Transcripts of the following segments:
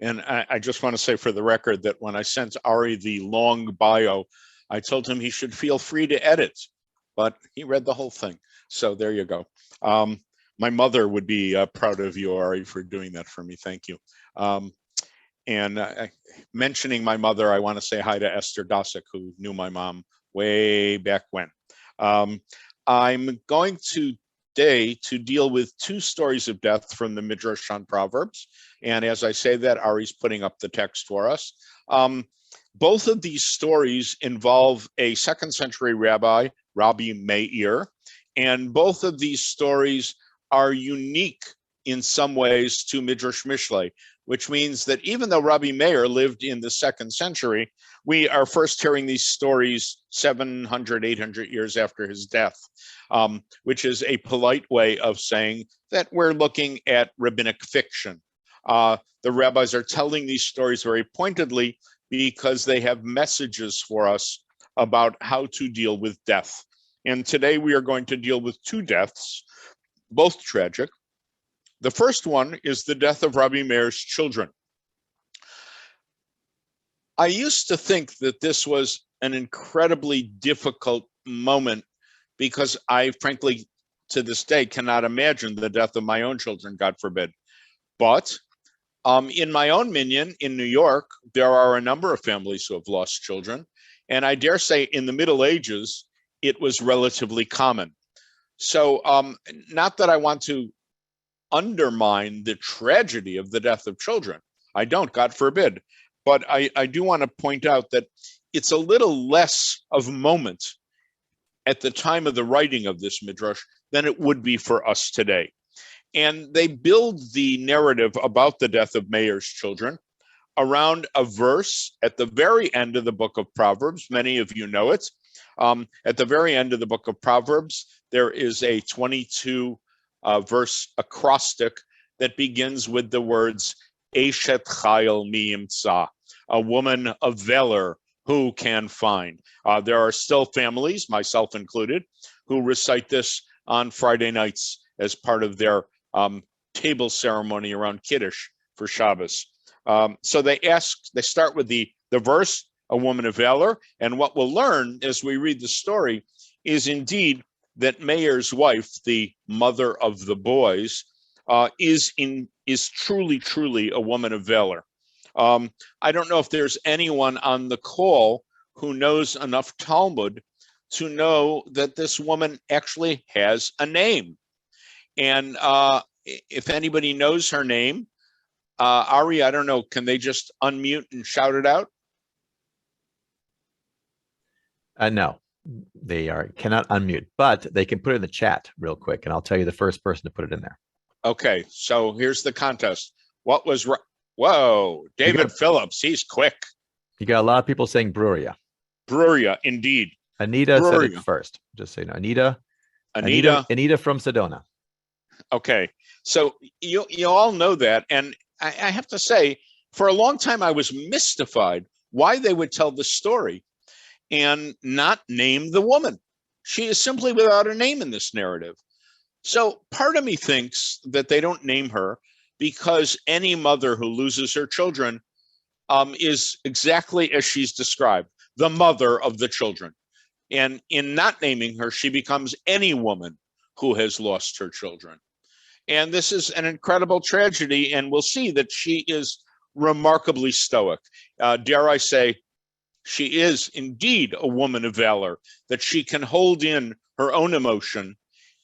And I just want to say for the record that when I sent Ari the long bio, I told him he should feel free to edit, but he read the whole thing. So there you go. My mother would be proud of you, Ari, for doing that for me. Thank you. Mentioning my mother, I want to say hi to Esther Dosick, who knew my mom way back when. I'm going today to deal with two stories of death from the Midrash on Proverbs. And as I say that, Ari's putting up the text for us. Both of these stories involve a 2nd century rabbi, Rabbi Meir, and both of these stories are unique in some ways to Midrash Mishlei, which means that even though Rabbi Meir lived in the 2nd century, we are first hearing these stories 700, 800 years after his death, which is a polite way of saying that we're looking at rabbinic fiction. The rabbis are telling these stories very pointedly because they have messages for us about how to deal with death. And today we are going to deal with two deaths, both tragic. The first one is the death of Rabbi Meir's children. I used to think that this was an incredibly difficult moment because I frankly, to this day, cannot imagine the death of my own children, God forbid. But in my own minyan in New York, there are a number of families who have lost children. And I dare say in the Middle Ages, it was relatively common. So not that I want to undermine the tragedy of the death of children. I don't, God forbid. But I do want to point out that it's a little less of a moment at the time of the writing of this Midrash than it would be for us today. And they build the narrative about the death of Meir's children around a verse at the very end of the book of Proverbs. Many of you know it. At the very end of the book of Proverbs, there is a 22 verse acrostic that begins with the words, Eshet Chayil mi yimtza, a woman of valor, who can find? There are still families, myself included, who recite this on Friday nights as part of their table ceremony around Kiddush for Shabbos. So they start with the verse, a woman of valor, and what we'll learn as we read the story is indeed that Meir's wife, the mother of the boys, is truly a woman of valor. I don't know if there's anyone on the call who knows enough Talmud to know that this woman actually has a name. And if anybody knows her name, Ari, I don't know, can they just unmute and shout it out? No, they cannot unmute, but they can put it in the chat real quick, and I'll tell you the first person to put it in there. Okay, so here's the contest. Whoa, David Phillips, he's quick. You got a lot of people saying Bruria. Bruria, indeed. Anita said it first. Just so you know, Anita from Sedona. Okay, so you all know that, and I have to say, for a long time I was mystified why they would tell the story and not name the woman. She is simply without a name in this narrative. So part of me thinks that they don't name her because any mother who loses her children is exactly as she's described, the mother of the children. And in not naming her, she becomes any woman who has lost her children. And this is an incredible tragedy, and we'll see that she is remarkably stoic. Dare I say, she is indeed a woman of valor, that she can hold in her own emotion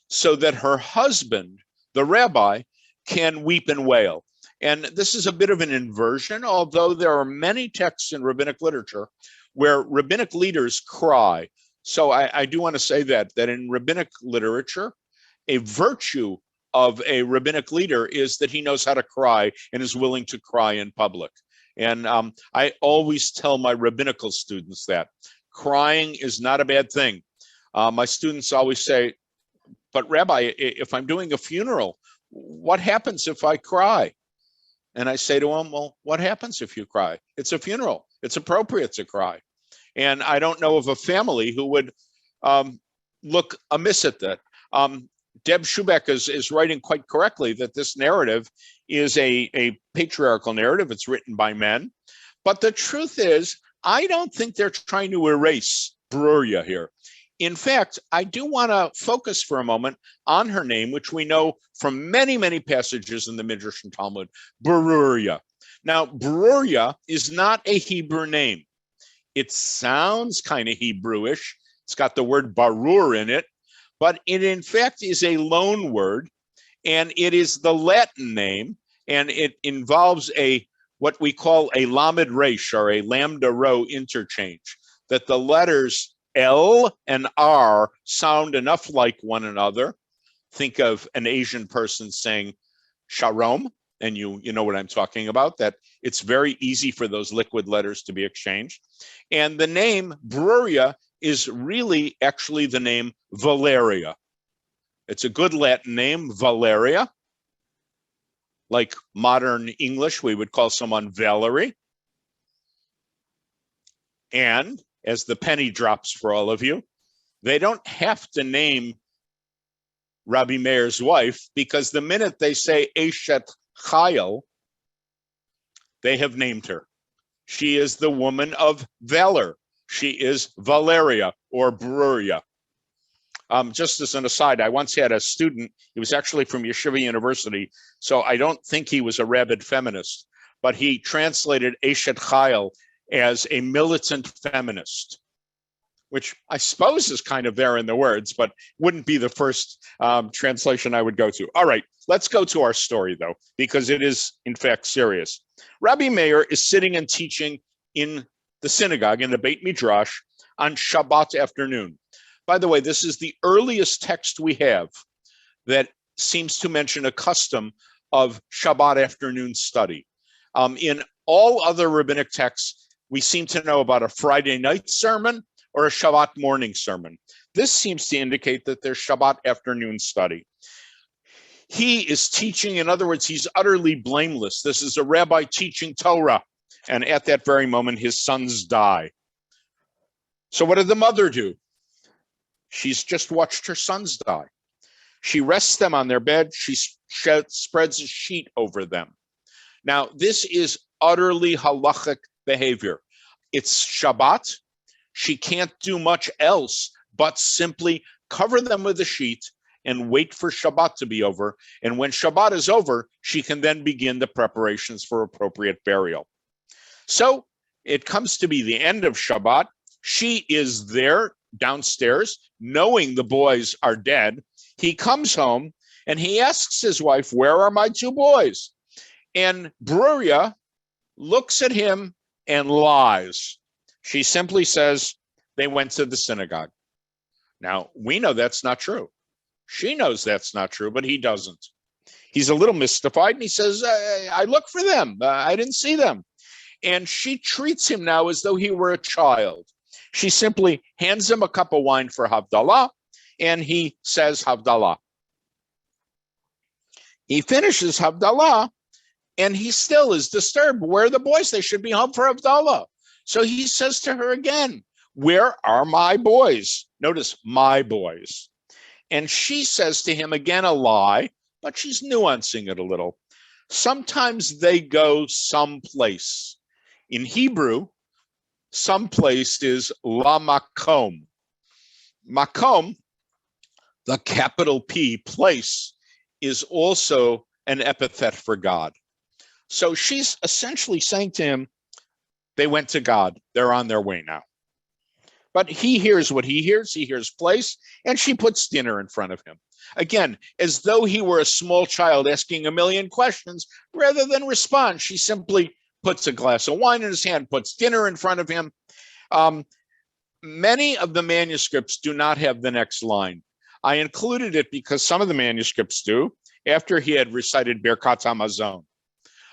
so that her husband, the rabbi, can weep and wail. And this is a bit of an inversion, although there are many texts in rabbinic literature where rabbinic leaders cry. So I do want to say that in rabbinic literature, a virtue of a rabbinic leader is that he knows how to cry and is willing to cry in public. And I always tell my rabbinical students that crying is not a bad thing. My students always say, but Rabbi, if I'm doing a funeral, what happens if I cry? And I say to them, well, what happens if you cry? It's a funeral. It's appropriate to cry. And I don't know of a family who would look amiss at that. Deb Schubeck is writing quite correctly that this narrative is a patriarchal narrative. It's written by men. But the truth is, I don't think they're trying to erase Bruria here. In fact, I do want to focus for a moment on her name, which we know from many, many passages in the Midrash and Talmud, Bruria. Now, Bruria is not a Hebrew name. It sounds kind of Hebrewish. It's got the word barur in it, but it in fact is a loan word, and it is the Latin name, and it involves what we call a lamed resh, or a lambda rho interchange, that the letters L and R sound enough like one another. Think of an Asian person saying shalom, and you know what I'm talking about, that it's very easy for those liquid letters to be exchanged. And the name Bruria is really actually the name Valeria. It's a good Latin name, Valeria. Like modern English, we would call someone Valerie. And as the penny drops for all of you, they don't have to name Rabbi Meir's wife, because the minute they say Eshet Chayil, they have named her. She is the woman of valor. She is Valeria, or Bruria. Just as an aside, I once had a student, he was actually from Yeshiva University, so I don't think he was a rabid feminist, but he translated Eshet Chayil as a militant feminist, which I suppose is kind of there in the words, but wouldn't be the first translation I would go to. All right, let's go to our story, though, because it is, in fact, serious. Rabbi Meir is sitting and teaching in the synagogue, in the Beit Midrash, on Shabbat afternoon. By the way, this is the earliest text we have that seems to mention a custom of Shabbat afternoon study. In all other rabbinic texts, we seem to know about a Friday night sermon or a Shabbat morning sermon. This seems to indicate that there's Shabbat afternoon study. He is teaching, in other words, he's utterly blameless. This is a rabbi teaching Torah, and at that very moment, his sons die. So what did the mother do? She's just watched her sons die. She rests them on their bed. She spreads a sheet over them. Now, this is utterly halachic behavior. It's Shabbat. She can't do much else but simply cover them with a sheet and wait for Shabbat to be over. And when Shabbat is over, she can then begin the preparations for appropriate burial. So it comes to be the end of Shabbat. She is there downstairs, knowing the boys are dead. He comes home and he asks his wife, "Where are my two boys?" And Bruria looks at him and lies. She simply says, "They went to the synagogue." Now, we know that's not true. She knows that's not true, but he doesn't. He's a little mystified, and he says, I looked for them. I didn't see them. And she treats him now as though he were a child. She simply hands him a cup of wine for Havdalah, and he says Havdalah. He finishes Havdalah, and he still is disturbed. Where are the boys? They should be home for Havdalah. So he says to her again, "Where are my boys?" Notice, my boys. And she says to him again a lie, but she's nuancing it a little. Sometimes they go someplace. In Hebrew, someplace is la makom. Makom, the capital P, place, is also an epithet for God. So she's essentially saying to him, they went to God. They're on their way now. But he hears what he hears. He hears place, and she puts dinner in front of him. Again, as though he were a small child asking a million questions, rather than respond, she simply puts a glass of wine in his hand, puts dinner in front of him. Many of the manuscripts do not have the next line. I included it because some of the manuscripts do, after he had recited Birkat Hamazon.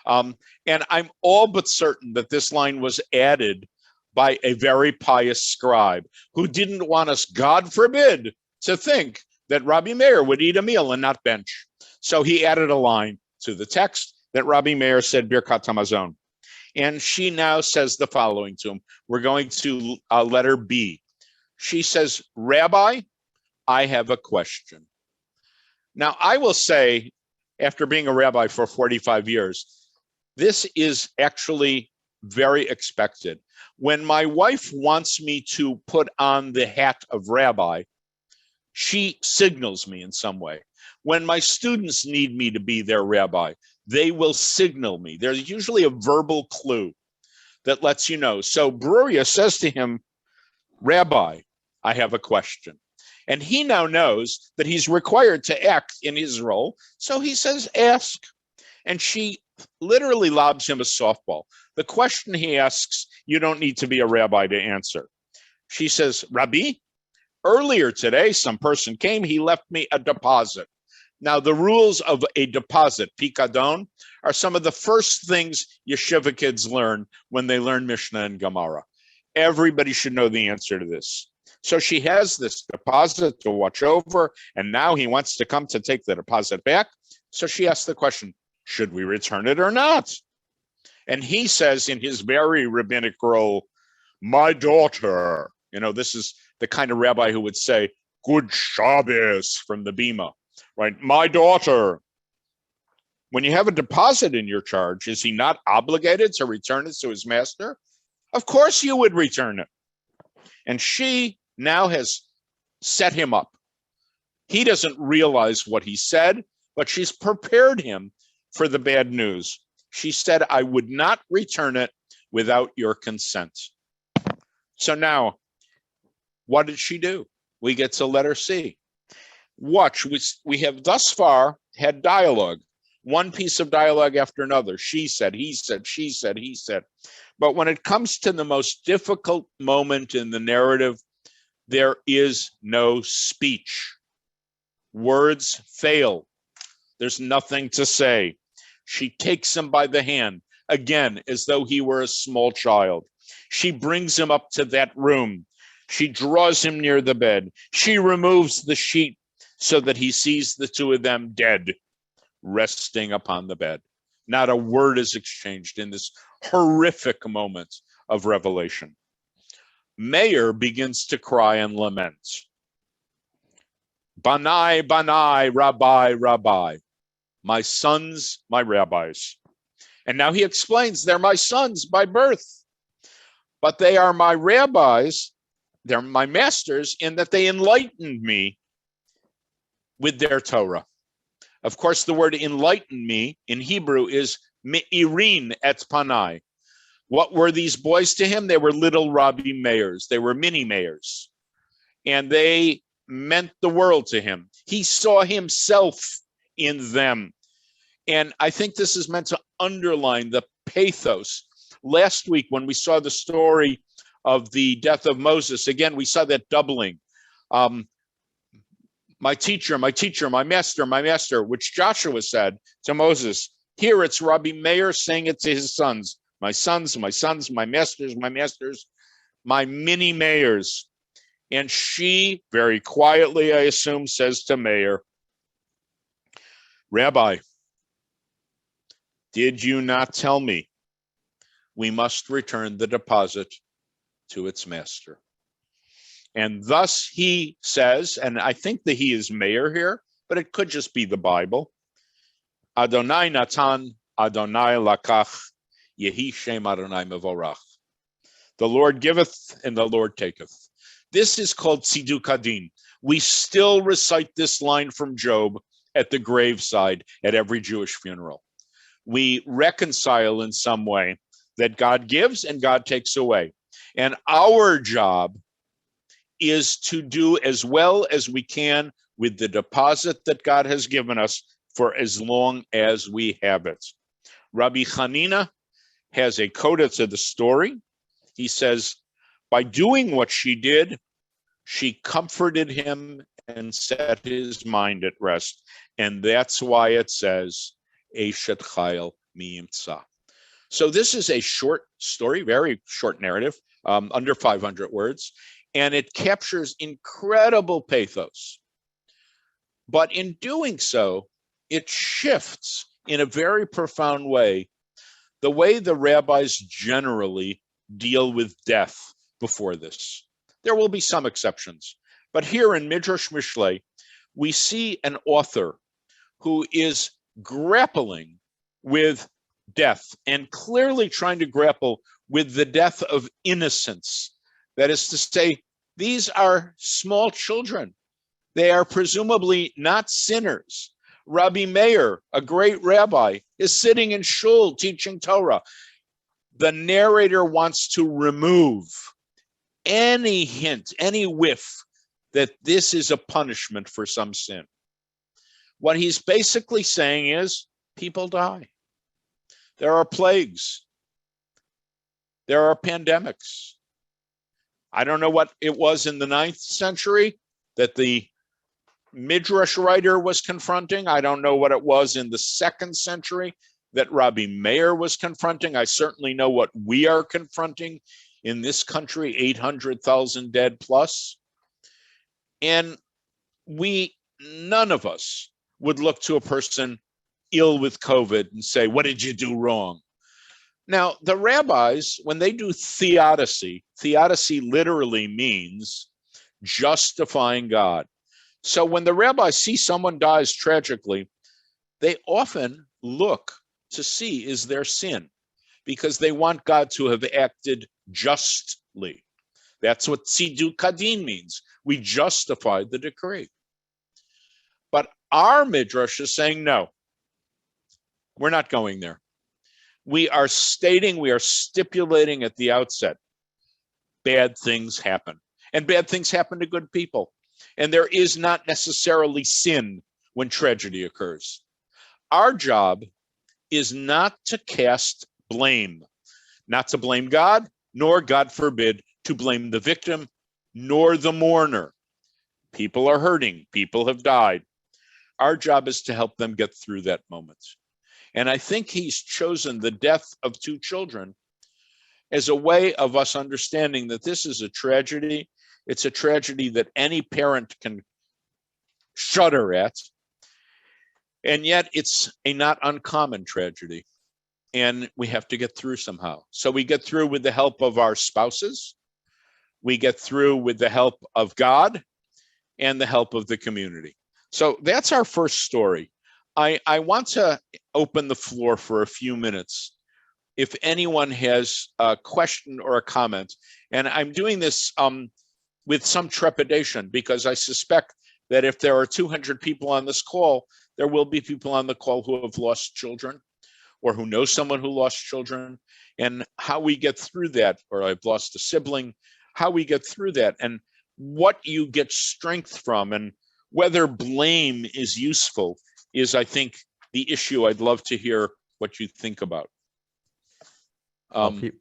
And I'm all but certain that this line was added by a very pious scribe who didn't want us, God forbid, to think that Rabbi Meir would eat a meal and not bench. So he added a line to the text that Rabbi Meir said Birkat Hamazon. And she now says the following to him. We're going to letter B. She says, "Rabbi, I have a question." Now, I will say after being a rabbi for 45 years, this is actually very expected. When my wife wants me to put on the hat of rabbi, she signals me in some way. When my students need me to be their rabbi, they will signal me. There's usually a verbal clue that lets you know. So Bruriah says to him, Rabbi, I have a question. And he now knows that he's required to act in his role. So he says, ask. And she literally lobs him a softball. The question he asks, you don't need to be a rabbi to answer. She says, Rabbi, earlier today, some person came, he left me a deposit. Now, the rules of a deposit, pikadon, are some of the first things yeshiva kids learn when they learn Mishnah and Gemara. Everybody should know the answer to this. So she has this deposit to watch over, and now he wants to come to take the deposit back. So she asks the question, should we return it or not? And he says in his very rabbinic role, my daughter, this is the kind of rabbi who would say, good Shabbos from the Bima, right? My daughter. When you have a deposit in your charge, is he not obligated to return it to his master? Of course you would return it. And she now has set him up. He doesn't realize what he said, but she's prepared him for the bad news. She said, I would not return it without your consent. So now, what did she do? We get to letter C. Watch, we have thus far had dialogue. One piece of dialogue after another. She said, he said, she said, he said. But when it comes to the most difficult moment in the narrative, there is no speech. Words fail. There's nothing to say. She takes him by the hand, again, as though he were a small child. She brings him up to that room. She draws him near the bed. She removes the sheet so that he sees the two of them dead, resting upon the bed. Not a word is exchanged in this horrific moment of revelation. Meir begins to cry and lament. Banai, Banai, Rabbi, Rabbi. My sons, my rabbis. And now he explains, they're my sons by birth, but they are my rabbis, they're my masters in that they enlightened me with their Torah. Of course, the word enlighten me in Hebrew is me'irin et panai. What were these boys to him? They were little Rabbi Meirs. They were mini Meirs. And they meant the world to him. He saw himself in them. And I think this is meant to underline the pathos. Last week, when we saw the story of the death of Moses, again, we saw that doubling. My teacher, my master, which Joshua said to Moses. Here it's Rabbi Meir saying it to his sons, my sons, my masters, my mini Meirs. And she, very quietly, I assume, says to Meir, Rabbi, did you not tell me we must return the deposit to its master? And thus he says, and I think that he is Meir here, but it could just be the Bible. Adonai Natan, Adonai Lakach, Yehi Shem Adonai Mevorach. The Lord giveth and the Lord taketh. This is called Tziduk Hadin. We still recite this line from Job at the graveside at every Jewish funeral. We reconcile in some way that God gives and God takes away. And our job is to do as well as we can with the deposit that God has given us for as long as we have it. Rabbi Hanina has a coda to the story. He says, by doing what she did, she comforted him and set his mind at rest. And that's why it says, Eshet Chayil Miyimtza. So this is a short story, very short narrative, under 500 words, and it captures incredible pathos. But in doing so, it shifts in a very profound way the way the rabbis generally deal with death before this. There will be some exceptions, but here in Midrash Mishlei, we see an author who is grappling with death, and clearly trying to grapple with the death of innocence. That is to say, these are small children. They are presumably not sinners. Rabbi Meir, a great rabbi, is sitting in shul teaching Torah. The narrator wants to remove any hint, any whiff that this is a punishment for some sin. What he's basically saying is people die. There are plagues. There are pandemics. I don't know what it was in the 9th century that the Midrash writer was confronting. I don't know what it was in the 2nd century that Rabbi Meir was confronting. I certainly know what we are confronting in this country, 800,000 dead plus. And none of us would look to a person ill with COVID and say, what did you do wrong? Now, the rabbis, when they do theodicy literally means justifying God. So when the rabbis see someone dies tragically, they often look to see is there sin, because they want God to have acted justly. That's what tziduk kadin means. We justified the decree. But our Midrash is saying, no, we're not going there. We are stipulating at the outset, bad things happen. And bad things happen to good people. And there is not necessarily sin when tragedy occurs. Our job is not to cast blame, not to blame God, nor, God forbid, to blame the victim, nor the mourner. People are hurting. People have died. Our job is to help them get through that moment. And I think he's chosen the death of 2 children as a way of us understanding that this is a tragedy. It's a tragedy that any parent can shudder at. And yet it's a not uncommon tragedy. And we have to get through somehow. So we get through with the help of our spouses. We get through with the help of God and the help of the community. So that's our first story. I want to open the floor for a few minutes if anyone has a question or a comment. And I'm doing this with some trepidation, because I suspect that if there are 200 people on this call, there will be people on the call who have lost children or who know someone who lost children, and how we get through that, or I've lost a sibling, how we get through that, and what you get strength from, and whether blame is useful is, I think, the issue I'd love to hear what you think about.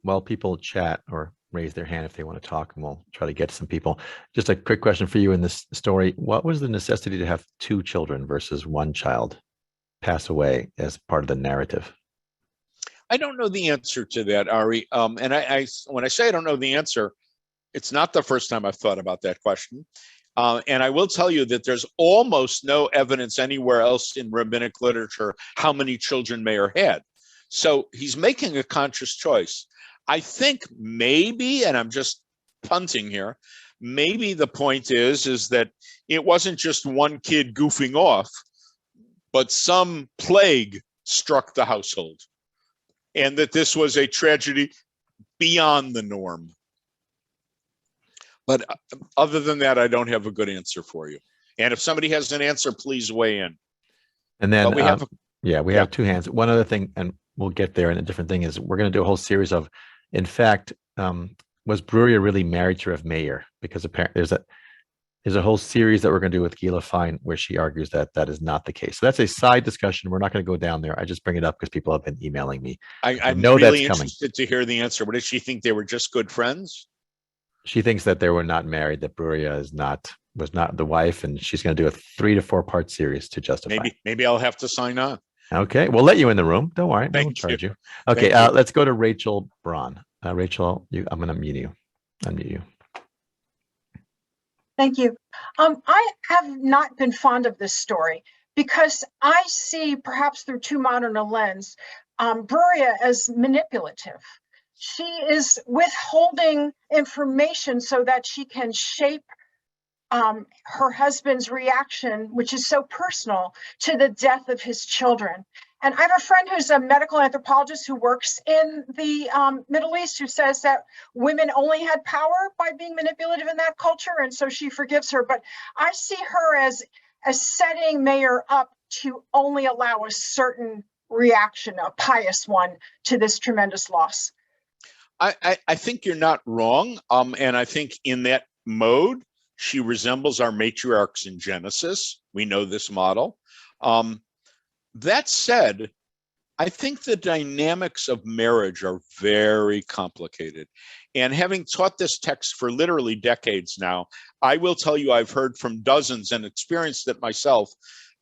While people chat or raise their hand if they want to talk, and we'll try to get to some people. Just a quick question for you in this story. What was the necessity to have 2 children versus 1 child pass away as part of the narrative? I don't know the answer to that, Ari. And I when I say I don't know the answer, it's not the first time I've thought about that question. And I will tell you that there's almost no evidence anywhere else in rabbinic literature how many children Meir had. So he's making a conscious choice. I think maybe, and I'm just punting here, maybe the point is that it wasn't just one kid goofing off, but some plague struck the household, and that this was a tragedy beyond the norm. But other than that, I don't have a good answer for you. And if somebody has an answer, please weigh in. And then we have 2 hands. One other thing, and we'll get there, and a different thing is we're going to do a whole series of, in fact, was Bruriah really married to Rabbi Meir? Because apparently there's a whole series that we're going to do with Gila Fine where she argues that that is not the case. So that's a side discussion. We're not going to go down there. I just bring it up because people have been emailing me. I'm really interested to hear the answer. What did she think? They were just good friends? She thinks that they were not married, that Bruriah was not the wife, and she's going to do a 3 to 4 part series to justify. Maybe I'll have to sign on. Okay, we'll let you in the room. Don't worry, we won't charge you. Okay, let's go to Rachel Braun. Rachel, I'm going to unmute you. Thank you. I have not been fond of this story because I see, perhaps through too modern a lens, Bruriah as manipulative. She is withholding information so that she can shape her husband's reaction, which is so personal, to the death of his children. And I have a friend who's a medical anthropologist who works in the Middle East, who says that women only had power by being manipulative in that culture, and so she forgives her. But I see her as setting Meir up to only allow a certain reaction, a pious one, to this tremendous loss. I think you're not wrong. And I think in that mode, she resembles our matriarchs in Genesis. We know this model. That said, I think the dynamics of marriage are very complicated. And having taught this text for literally decades now, I will tell you I've heard from dozens and experienced it myself,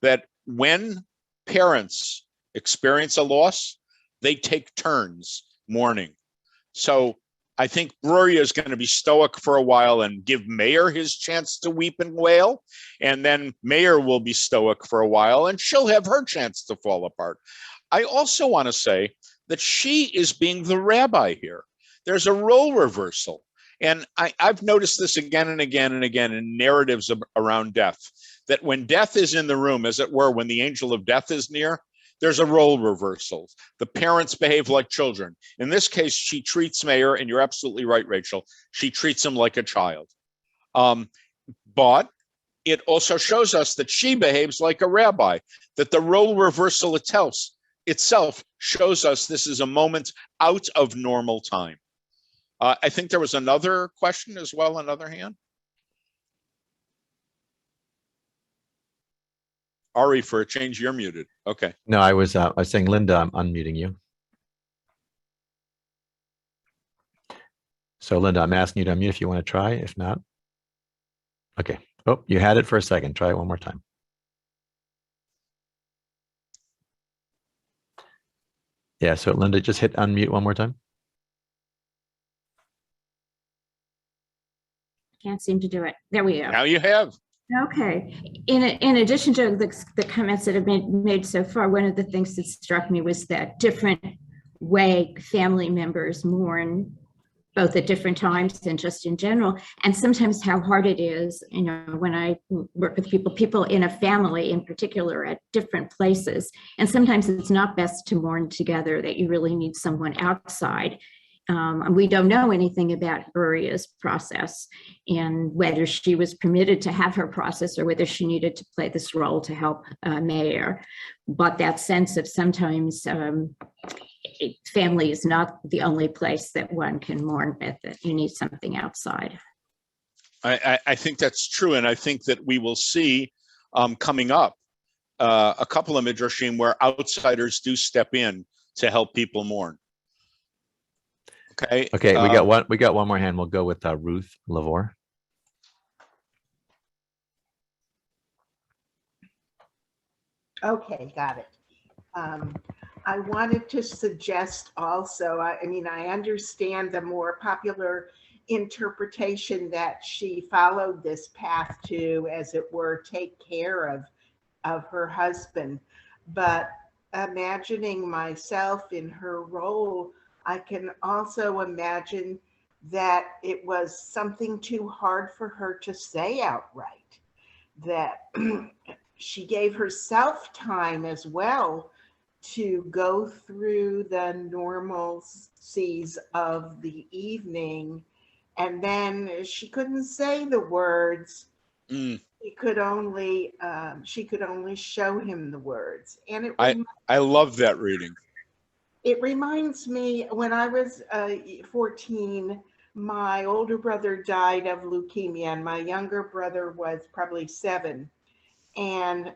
that when parents experience a loss, they take turns mourning. So I think Bruriah is going to be stoic for a while and give Meir his chance to weep and wail. And then Meir will be stoic for a while and she'll have her chance to fall apart. I also want to say that she is being the rabbi here. There's a role reversal. And I've noticed this again and again and again in narratives around death, that when death is in the room, as it were, when the angel of death is near, there's a role reversal. The parents behave like children. In this case, she treats Meir, and you're absolutely right, Rachel, she treats him like a child. But it also shows us that she behaves like a rabbi, that the role reversal itself shows us this is a moment out of normal time. I think there was another question as well, another hand. Ari, for a change, you're muted. Okay. No, I was saying, Linda, I'm unmuting you. So Linda, I'm asking you to unmute if you want to try. If not, okay. Oh, you had it for a second. Try it one more time. Yeah, so Linda, just hit unmute one more time. Can't seem to do it. There we go. Now you have. Okay. In addition to the comments that have been made so far, one of the things that struck me was that different way family members mourn, both at different times and just in general, and sometimes how hard it is, you know, when I work with people in a family in particular at different places, and sometimes it's not best to mourn together, that you really need someone outside. We don't know anything about Bruriah's process and whether she was permitted to have her process or whether she needed to play this role to help Meir. But that sense of sometimes family is not the only place that one can mourn with. It. You need something outside. I think that's true. And I think that we will see coming up a couple of midrashim where outsiders do step in to help people mourn. Okay. Okay, we got one more hand. We'll go with Ruth Lavore. Okay, got it. I wanted to suggest also, I mean, I understand the more popular interpretation that she followed this path to, as it were, take care of her husband. But imagining myself in her role, I can also imagine that it was something too hard for her to say outright, that she gave herself time as well to go through the normalcies of the evening, and then she couldn't say the words. She could only show him the words. And I love that reading. It reminds me, when I was 14, my older brother died of leukemia, and my younger brother was probably 7. And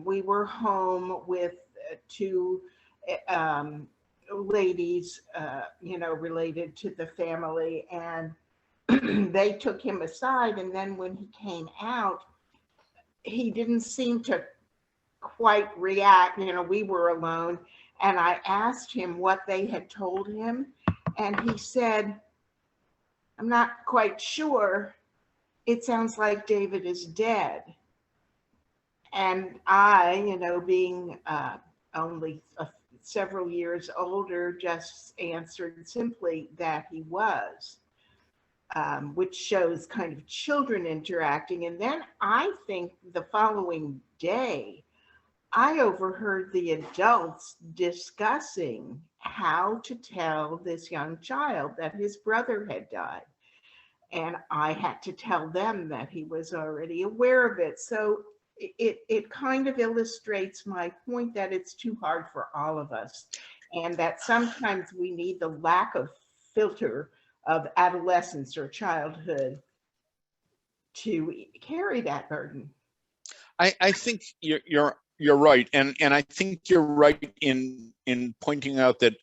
we were home with 2 ladies, you know, related to the family, and they took him aside. And then when he came out, he didn't seem to quite react. You know, we were alone. And I asked him what they had told him, and he said, "I'm not quite sure. It sounds like David is dead." And I, you know, being only several years older, just answered simply that he was. which shows kind of children interacting. And then I think the following day, I overheard the adults discussing how to tell this young child that his brother had died. And I had to tell them that he was already aware of it. So it kind of illustrates my point that it's too hard for all of us, and that sometimes we need the lack of filter of adolescence or childhood to carry that burden. I think you're right, and I think you're right in pointing out that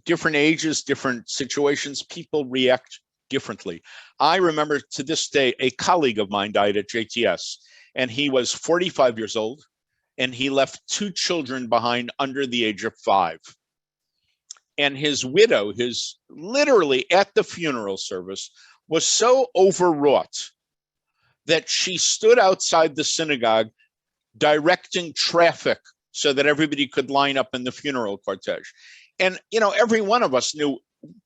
different ages, different situations, people react differently. I remember to this day, a colleague of mine died at JTS, and he was 45 years old, and he left 2 children behind under the age of 5. And his widow, literally at the funeral service, was so overwrought that she stood outside the synagogue directing traffic so that everybody could line up in the funeral cortege. And, you know, every one of us knew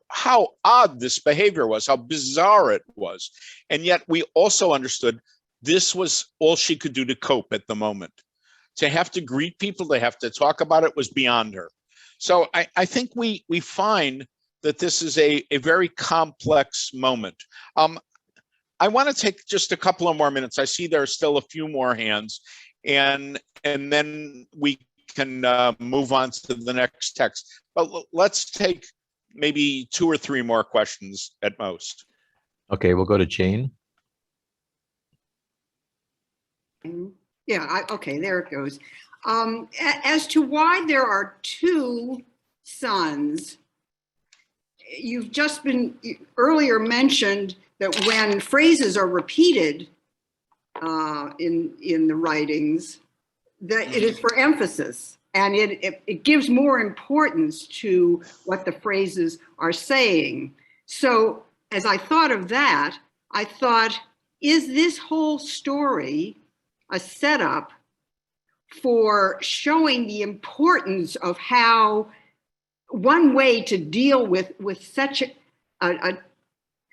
how odd this behavior was, how bizarre it was. And yet we also understood this was all she could do to cope at the moment. To have to greet people, to have to talk about it was beyond her. So I think we find that this is a very complex moment. I want to take just a couple of more minutes. I see there are still a few more hands, and then we can move on to the next text. But let's take maybe 2 or 3 more questions at most. Okay, we'll go to Jane. Yeah, okay, there it goes. As to why there are 2 sons, you've just been earlier mentioned that when phrases are repeated in the writings, that it is for emphasis, and it gives more importance to what the phrases are saying. So as I thought of that, I thought, is this whole story a setup for showing the importance of how one way to deal with such a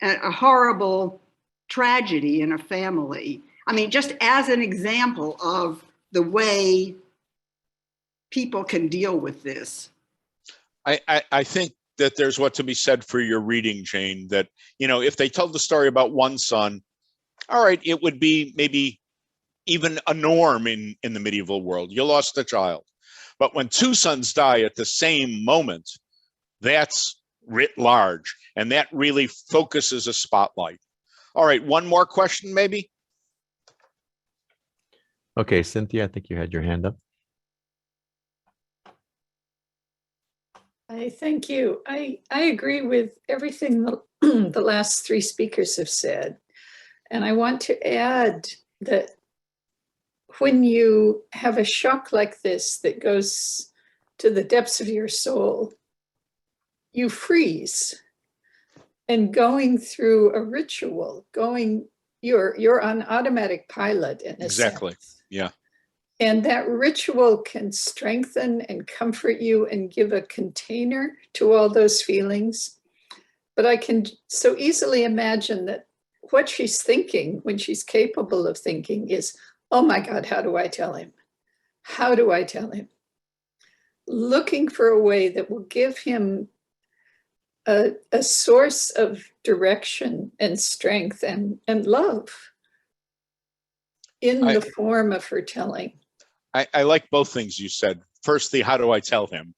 horrible tragedy in a family? I mean, just as an example of the way people can deal with this. I think that there's what to be said for your reading, Jane, that, you know, if they told the story about one son, all right, it would be maybe even a norm in the medieval world. You lost a child. But when 2 sons die at the same moment, that's writ large, and that really focuses a spotlight. All right, one more question maybe? Okay, Cynthia, I think you had your hand up. Thank you. I agree with everything the last 3 speakers have said. And I want to add that when you have a shock like this that goes to the depths of your soul, you freeze. And going through a ritual, you're on automatic pilot in a sense. Yeah. And that ritual can strengthen and comfort you and give a container to all those feelings. But I can so easily imagine that what she's thinking when she's capable of thinking is, oh my God, how do I tell him? How do I tell him? Looking for a way that will give him a source of direction and strength and love in the form of her telling. I like both things you said. First, the how do I tell him?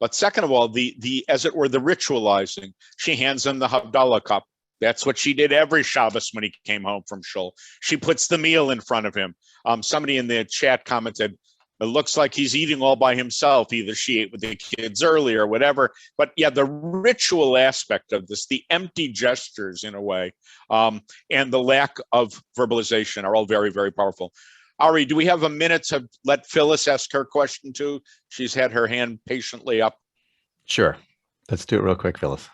But second of all, the as it were, the ritualizing. She hands him the Havdalah cup. That's what she did every Shabbos when he came home from shul. She puts the meal in front of him. Somebody in the chat commented, it looks like he's eating all by himself. Either she ate with the kids early or whatever. But yeah, the ritual aspect of this, the empty gestures in a way, and the lack of verbalization are all very, very powerful. Ari, do we have a minute to let Phyllis ask her question too? She's had her hand patiently up. Sure. Let's do it real quick, Phyllis.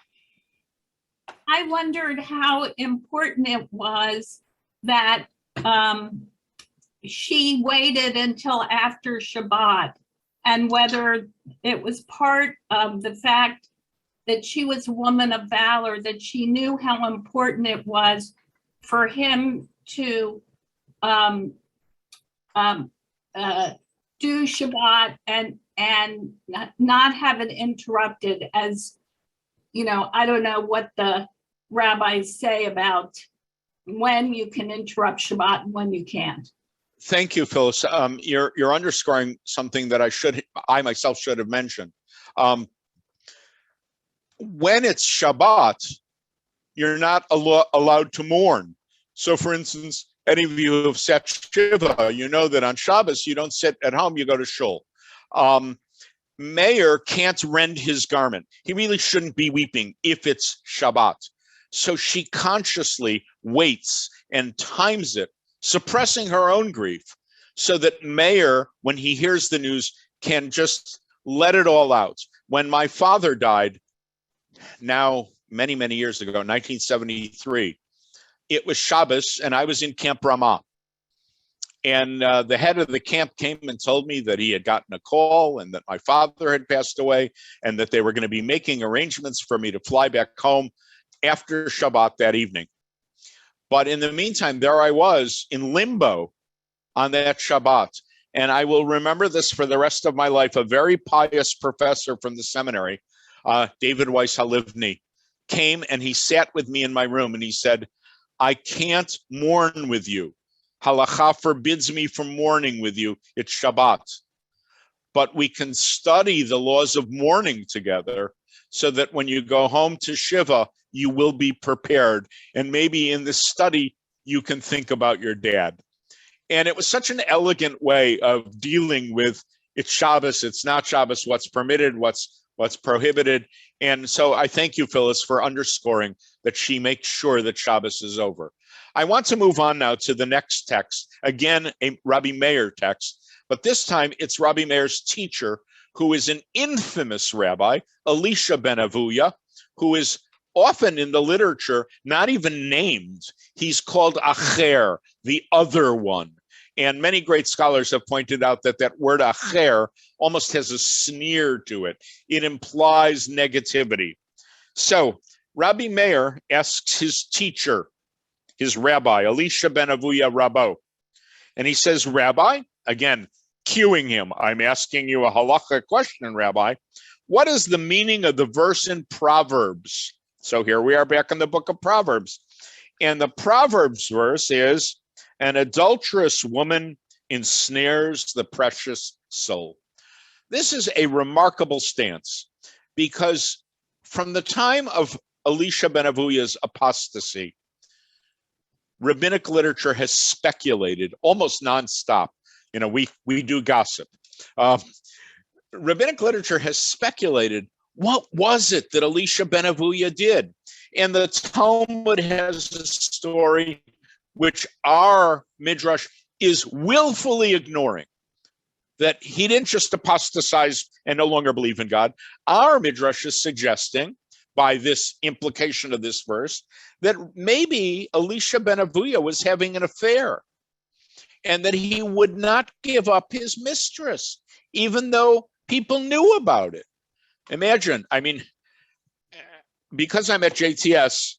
I wondered how important it was that she waited until after Shabbat, and whether it was part of the fact that she was a woman of valor, that she knew how important it was for him to do Shabbat and not have it interrupted. As you know, I don't know what the rabbis say about when you can interrupt Shabbat and when you can't. Thank you, Phyllis. You're underscoring something that I myself should have mentioned. When it's Shabbat, you're not allowed to mourn. So, for instance, any of you who have sat Shiva, you know that on Shabbos, you don't sit at home, you go to shul. Meir can't rend his garment. He really shouldn't be weeping if it's Shabbat. So she consciously waits and times it, suppressing her own grief, so that Meir, when he hears the news, can just let it all out. When my father died, now many, many years ago, 1973, it was Shabbos, and I was in Camp Ramah. And the head of the camp came and told me that he had gotten a call and that my father had passed away and that they were going to be making arrangements for me to fly back home after Shabbat that evening. But in the meantime, there I was in limbo on that Shabbat. And I will remember this for the rest of my life. A very pious professor from the seminary, David Weiss Halivni, came and he sat with me in my room and he said, I can't mourn with you. Halakha forbids me from mourning with you. It's Shabbat. But we can study the laws of mourning together so that when you go home to Shiva, you will be prepared. And maybe in this study, you can think about your dad. And it was such an elegant way of dealing with it's Shabbos, it's not Shabbos, what's permitted, what's prohibited. And so I thank you, Phyllis, for underscoring that she makes sure that Shabbos is over. I want to move on now to the next text, again, a Rabbi Meir text, but this time it's Rabbi Meir's teacher, who is an infamous rabbi, Elisha Ben Abuyah, who is often in the literature not even named. He's called Acher, the other one. And many great scholars have pointed out that that word Acher almost has a sneer to it. It implies negativity. So Rabbi Meir asks his teacher, his rabbi, Elisha Ben Abuyah Rabbo. And he says, Rabbi, again, cueing him, I'm asking you a halakha question, Rabbi. What is the meaning of the verse in Proverbs? So here we are back in the book of Proverbs. And the Proverbs verse is, an adulterous woman ensnares the precious soul. This is a remarkable stance because from the time of Elisha Ben Abuyah's apostasy, rabbinic literature has speculated almost nonstop. You know, we do gossip. Rabbinic literature has speculated, what was it that Elisha Ben Abuyah did? And the Talmud has a story which our Midrash is willfully ignoring, that he didn't just apostatize and no longer believe in God. Our Midrash is suggesting, by this implication of this verse, that maybe Elisha Ben Abuyah was having an affair and that he would not give up his mistress, even though people knew about it. Imagine, I mean, because I'm at JTS,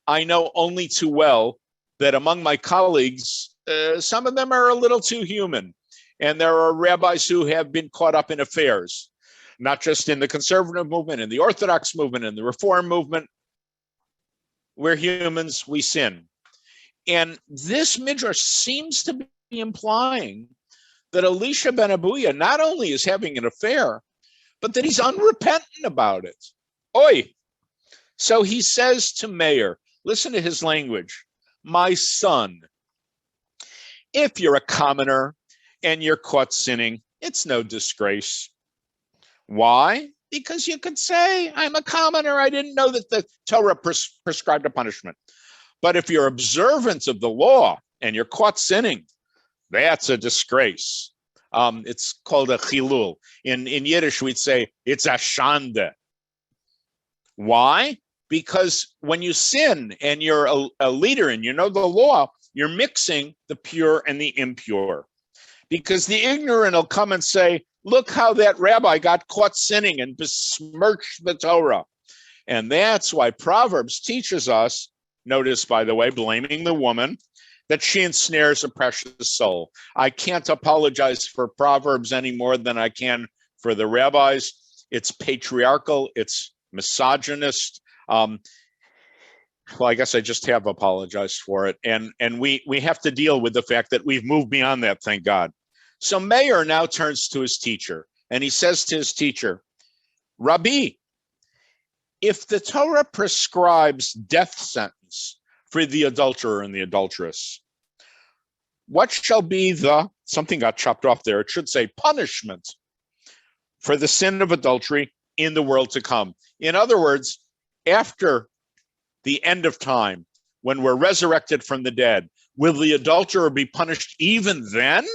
I know only too well that among my colleagues, some of them are a little too human. And there are rabbis who have been caught up in affairs, not just in the conservative movement, in the Orthodox movement, in the Reform movement. We're humans, we sin. And this Midrash seems to be implying that Elisha Ben Abuyah not only is having an affair, but that he's unrepentant about it. Oi! So he says to Meir, listen to his language, my son, if you're a commoner and you're caught sinning, it's no disgrace. Why? Because you could say, I'm a commoner. I didn't know that the Torah prescribed a punishment. But if you're observant of the law and you're caught sinning, that's a disgrace. It's called a chilul. In Yiddish, we'd say it's a shande. Why? Because when you sin and you're a leader and you know the law, you're mixing the pure and the impure. Because the ignorant will come and say, look how that rabbi got caught sinning and besmirched the Torah. And that's why Proverbs teaches us, notice, by the way, blaming the woman, that she ensnares a precious soul. I can't apologize for Proverbs any more than I can for the rabbis. It's patriarchal, it's misogynist. Well, I guess I just have apologized for it. And we have to deal with the fact that we've moved beyond that, thank God. So Meir now turns to his teacher, and he says to his teacher, Rabbi, if the Torah prescribes death sentence for the adulterer and the adulteress, what shall be the, something got chopped off there, it should say punishment for the sin of adultery in the world to come? In other words, after the end of time, when we're resurrected from the dead, will the adulterer be punished even then?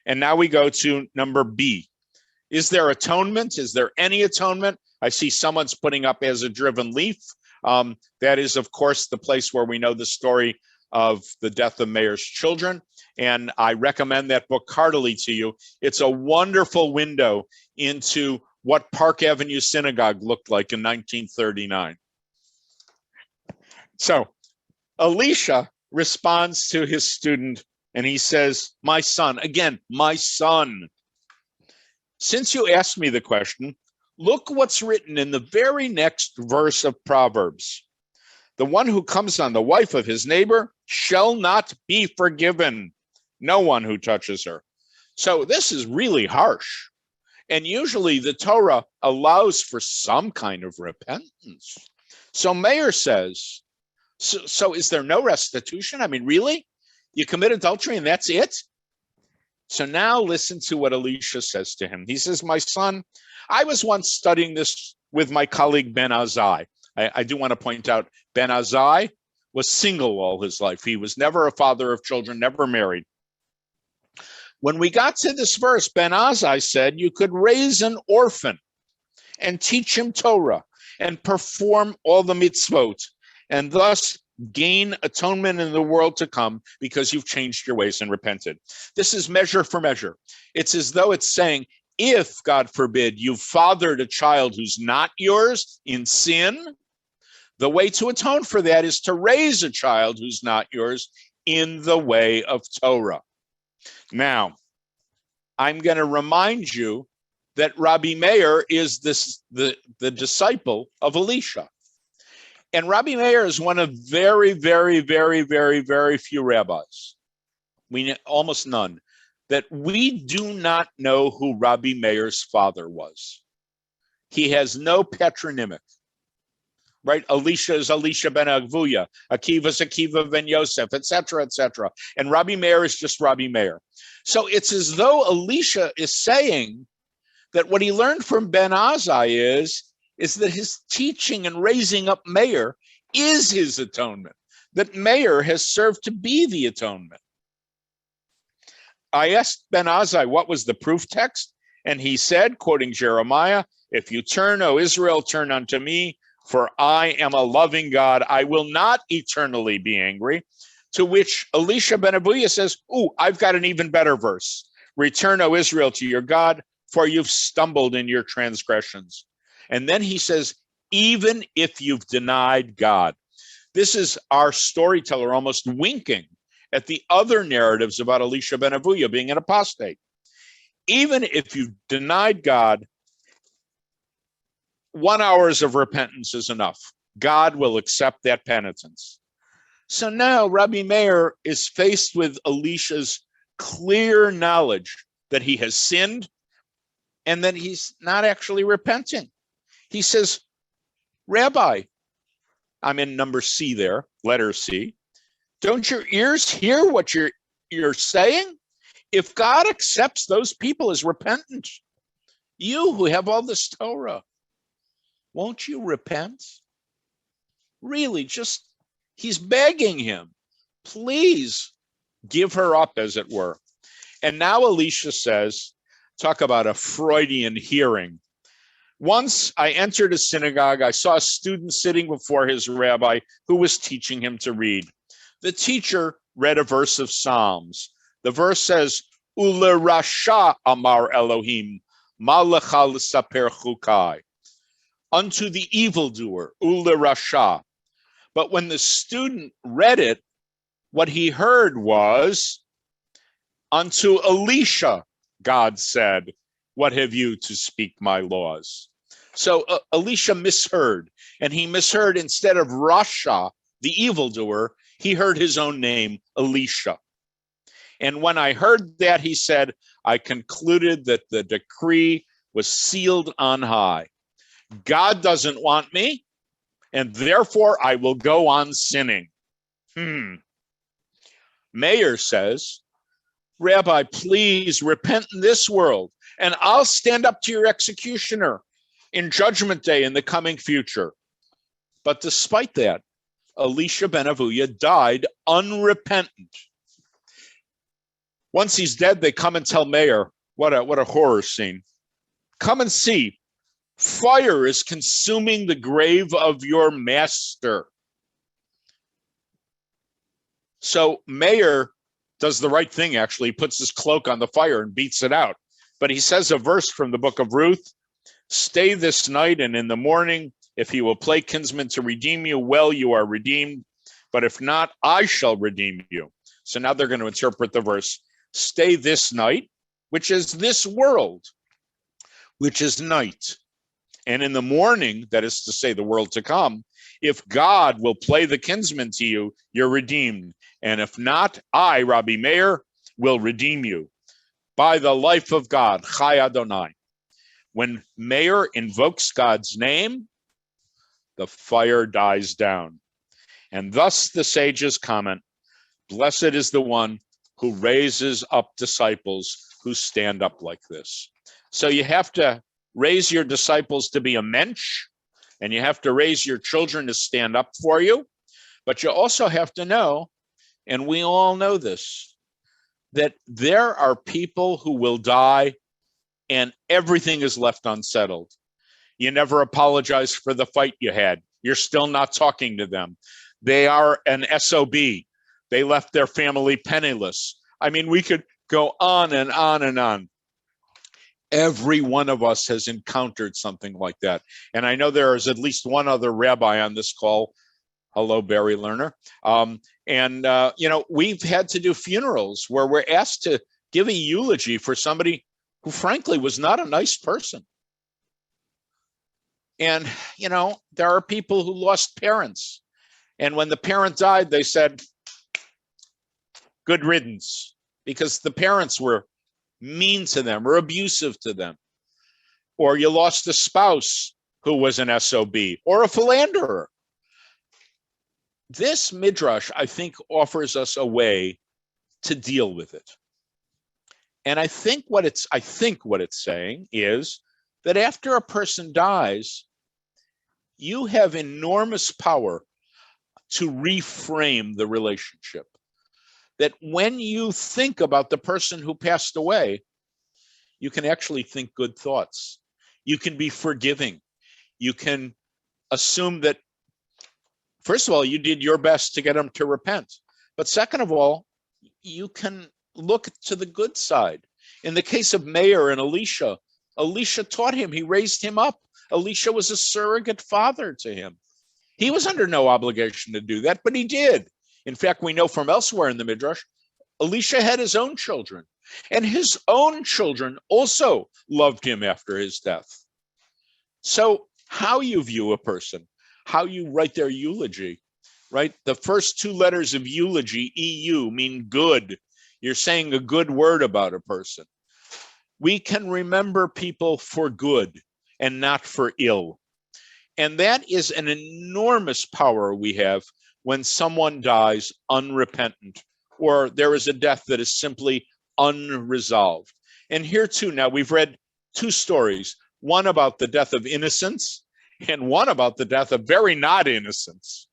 And now we go to number B. Is there atonement? Is there any atonement? I see someone's putting up as a driven leaf. That is, of course, the place where we know the story of the death of Meir's children. And I recommend that book heartily to you. It's a wonderful window into what Park Avenue Synagogue looked like in 1939. So Elisha responds to his student and he says, my son, again, my son, since you asked me the question, look what's written in the very next verse of Proverbs. The one who comes on the wife of his neighbor shall not be forgiven. No one who touches her. So this is really harsh. And usually the Torah allows for some kind of repentance. So Meir says, so is there no restitution? I mean, really? You commit adultery and that's it? So now listen to what Elisha says to him. He says, my son, I was once studying this with my colleague Ben Azai. I do want to point out, Ben Azai was single all his life. He was never a father of children, never married. When we got to this verse, Ben Azai said you could raise an orphan and teach him Torah and perform all the mitzvot and thus gain atonement in the world to come because you've changed your ways and repented. This is measure for measure. It's as though it's saying, if, God forbid, you fathered a child who's not yours in sin, the way to atone for that is to raise a child who's not yours in the way of Torah. Now, I'm going to remind you that Rabbi Meir is the disciple of Elisha. And Rabbi Meir is one of very, very, very, very, very few rabbis, almost none, that we do not know who Rabbi Meir's father was. He has no patronymic, right? Elisha is Elisha Ben Abuyah, Akiva is Akiva ben Yosef, etc., etc. And Rabbi Meir is just Rabbi Meir. So it's as though Elisha is saying that what he learned from Ben Azai is that his teaching and raising up Meir is his atonement, that Meir has served to be the atonement. I asked Ben Azai what was the proof text, and he said, quoting Jeremiah, if you turn, O Israel, turn unto me, for I am a loving God, I will not eternally be angry. To which Elisha Ben Abuyah says, ooh, I've got an even better verse. Return, O Israel, to your God, for you've stumbled in your transgressions. And then he says, even if you've denied God. This is our storyteller almost winking at the other narratives about Elisha Ben Abuyah being an apostate. Even if you've denied God, 1 hour of repentance is enough. God will accept that penitence. So now Rabbi Meir is faced with Elisha's clear knowledge that he has sinned and that he's not actually repenting. He says, Rabbi, I'm in number C there, letter C. Don't your ears hear what you're saying? If God accepts those people as repentant, you who have all this Torah, won't you repent? Really, he's begging him, please give her up, as it were. And now Elisha says, talk about a Freudian hearing. Once I entered a synagogue, I saw a student sitting before his rabbi who was teaching him to read. The teacher read a verse of Psalms. The verse says, Ule Rasha Amar Elohim, Ma lecha l'saper chukai. unto the evildoer, ule rasha. But when the student read it, what he heard was, unto Elisha, God said, what have you to speak my laws? So Elisha misheard, and he misheard, instead of Rasha, the evildoer, he heard his own name, Elisha. And when I heard that, he said, I concluded that the decree was sealed on high. God doesn't want me, and therefore I will go on sinning. Meir says, Rabbi, please repent in this world, and I'll stand up to your executioner in Judgment Day in the coming future. But despite that, Elisha Ben Abuyah died unrepentant. Once he's dead, they come and tell Meir, what a horror scene. Come and see, fire is consuming the grave of your master. So Meir does the right thing, actually. He puts his cloak on the fire and beats it out. But he says a verse from the book of Ruth, stay this night, and in the morning, if he will play kinsman to redeem you, well, you are redeemed. But if not, I shall redeem you. So now they're going to interpret the verse, stay this night, which is this world, which is night. And in the morning, that is to say the world to come, if God will play the kinsman to you, you're redeemed. And if not, I, Rabbi Meir, will redeem you. By the life of God, Chai Adonai. When Meir invokes God's name, the fire dies down. And thus the sages comment, blessed is the one who raises up disciples who stand up like this. So you have to raise your disciples to be a mensch, and you have to raise your children to stand up for you. But you also have to know, and we all know this, that there are people who will die and everything is left unsettled. You never apologize for the fight you had. You're still not talking to them. They are an SOB. They left their family penniless. I mean, we could go on and on and on. Every one of us has encountered something like that. And I know there is at least one other rabbi on this call. Hello, Barry Lerner. We've had to do funerals where we're asked to give a eulogy for somebody who frankly was not a nice person. And, there are people who lost parents. And when the parent died, they said, good riddance, because the parents were mean to them or abusive to them. Or you lost a spouse who was an SOB or a philanderer. This Midrash, I think, offers us a way to deal with it. And I think what it's saying is that after a person dies, you have enormous power to reframe the relationship. That when you think about the person who passed away, you can actually think good thoughts. You can be forgiving. You can assume that, first of all, you did your best to get them to repent. But second of all, you can look to the good side. In the case of Meir and Elisha, Elisha taught him, he raised him up. Elisha was a surrogate father to him. He was under no obligation to do that, but he did. In fact, we know from elsewhere in the Midrash, Elisha had his own children, and his own children also loved him after his death. So how you view a person, how you write their eulogy, right? The first two letters of eulogy, EU, mean good. You're saying a good word about a person. We can remember people for good and not for ill. And that is an enormous power we have when someone dies unrepentant, or there is a death that is simply unresolved. And here too, now we've read two stories, one about the death of innocents and one about the death of very not innocents.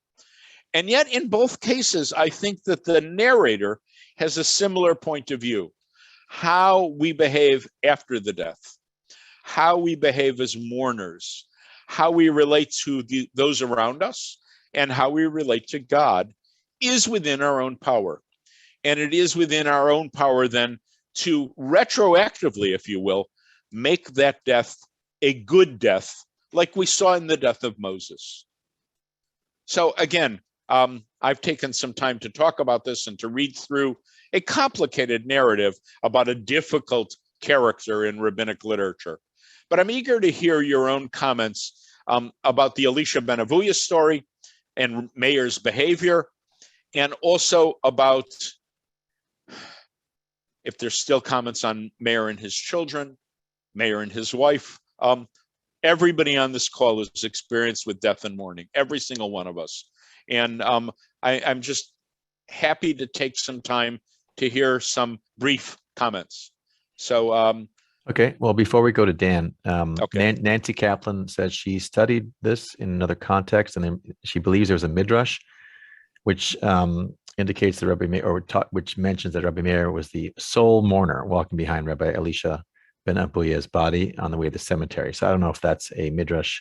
And yet in both cases, I think that the narrator has a similar point of view, how we behave after the death, how we behave as mourners, how we relate to those around us, and how we relate to God is within our own power. And it is within our own power then to retroactively, if you will, make that death a good death, like we saw in the death of Moses. So again, I've taken some time to talk about this and to read through a complicated narrative about a difficult character in rabbinic literature. But I'm eager to hear your own comments about the Elisha Ben Abuyah story and Meir's behavior, and also about, if there's still comments on Meir and his children, Meir and his wife. Everybody on this call is experienced with death and mourning, every single one of us. And I'm just happy to take some time to hear some brief comments. So, okay, well, before we go to Dan, okay. Nancy Kaplan says she studied this in another context, and then she believes there was a Midrash, which indicates that Rabbi Meir, which mentions that Rabbi Meir was the sole mourner walking behind Rabbi Elisha Ben Abuyah's body on the way to the cemetery. So I don't know if that's a Midrash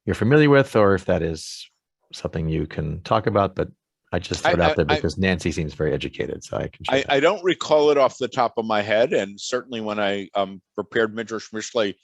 you're familiar with, or if that is something you can talk about, but I just throw it out there because Nancy seems very educated, so I can share I don't recall it off the top of my head, and certainly when I prepared Midrash Mishlei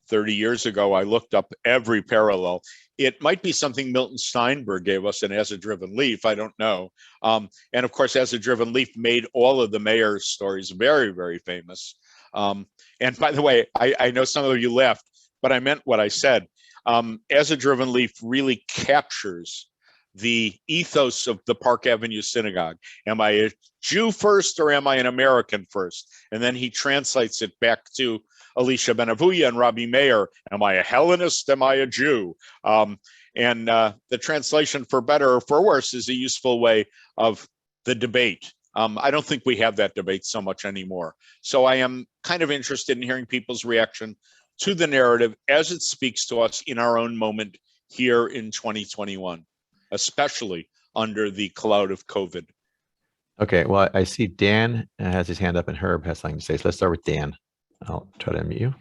30 years ago, I looked up every parallel. It might be something Milton Steinberg gave us in As a Driven Leaf, I don't know. And of course, As a Driven Leaf made all of the Meir stories very, very famous. And by the way, I know some of you laughed, but I meant what I said. As a Driven Leaf really captures the ethos of the Park Avenue Synagogue. Am I a Jew first or am I an American first? And then he translates it back to Elisha Ben Abuyah and Rabbi Meir. Am I a Hellenist? Am I a Jew? And the translation, for better or for worse, is a useful way of the debate. I don't think we have that debate so much anymore. So I am kind of interested in hearing people's reaction to the narrative as it speaks to us in our own moment here in 2021, especially under the cloud of COVID. Okay, well, I see Dan has his hand up and Herb has something to say. So let's start with Dan. I'll try to unmute you.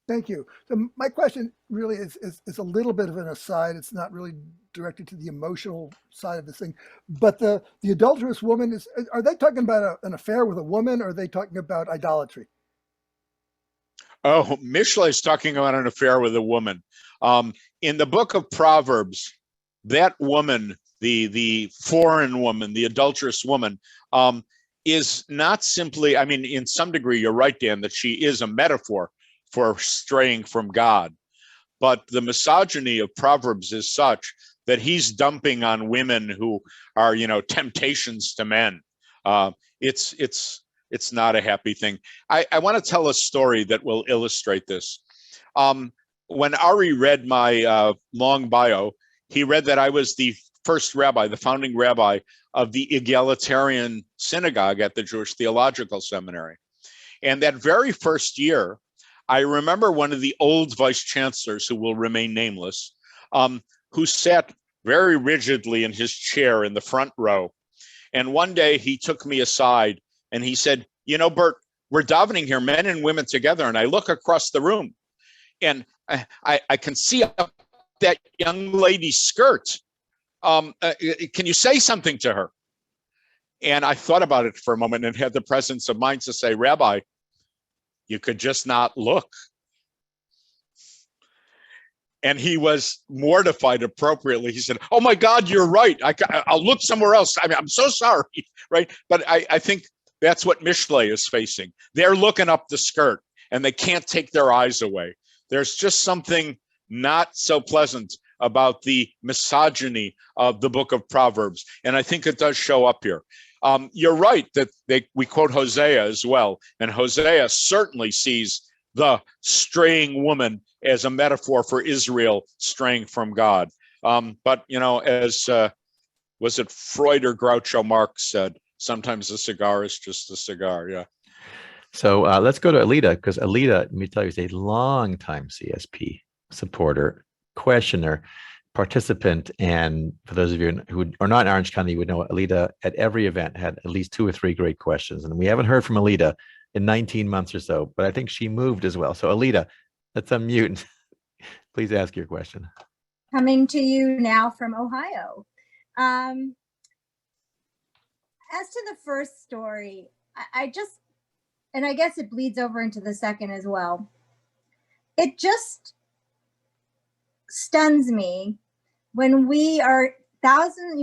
Thank you. So my question really is a little bit of an aside. It's not really directed to the emotional side of this thing, but the adulterous woman are they talking about an affair with a woman, or are they talking about idolatry? Oh, Mishlei is talking about an affair with a woman. In the book of Proverbs, that woman, the foreign woman, the adulterous woman, is not simply, I mean, in some degree, you're right, Dan, that she is a metaphor for straying from God. But the misogyny of Proverbs is such that he's dumping on women who are, temptations to men. It's not a happy thing. I want to tell a story that will illustrate this. When Ari read my long bio, he read that I was the first rabbi, the founding rabbi of the egalitarian synagogue at the Jewish Theological Seminary. And that very first year, I remember one of the old vice chancellors, who will remain nameless, who sat very rigidly in his chair in the front row. And one day he took me aside and he said, Bert, we're davening here, men and women together. And I look across the room and I can see up that young lady's skirt. Can you say something to her? And I thought about it for a moment and had the presence of mind to say, Rabbi, you could just not look. And he was mortified appropriately. He said, oh my God, you're right. I'll look somewhere else. I mean, I'm so sorry, right? But I think that's what Mishlei is facing. They're looking up the skirt and they can't take their eyes away. There's just something not so pleasant about the misogyny of the book of Proverbs. And I think it does show up here. You're right that we quote Hosea as well. And Hosea certainly sees the straying woman as a metaphor for Israel straying from God. But, as was it Freud or Groucho Marx said, sometimes a cigar is just a cigar. Yeah. So let's go to Alita, because Alita, let me tell you, is a longtime CSP supporter, questioner, participant, and for those of you who are not in Orange County, you would know Alita at every event had at least 2 or 3 great questions, and we haven't heard from Alita in 19 months or so, but I think she moved as well. So Alita, let's unmute. Please ask your question. Coming to you now from Ohio. As to the first story, I just and I guess it bleeds over into the second as well. It just stuns me when we are thousands,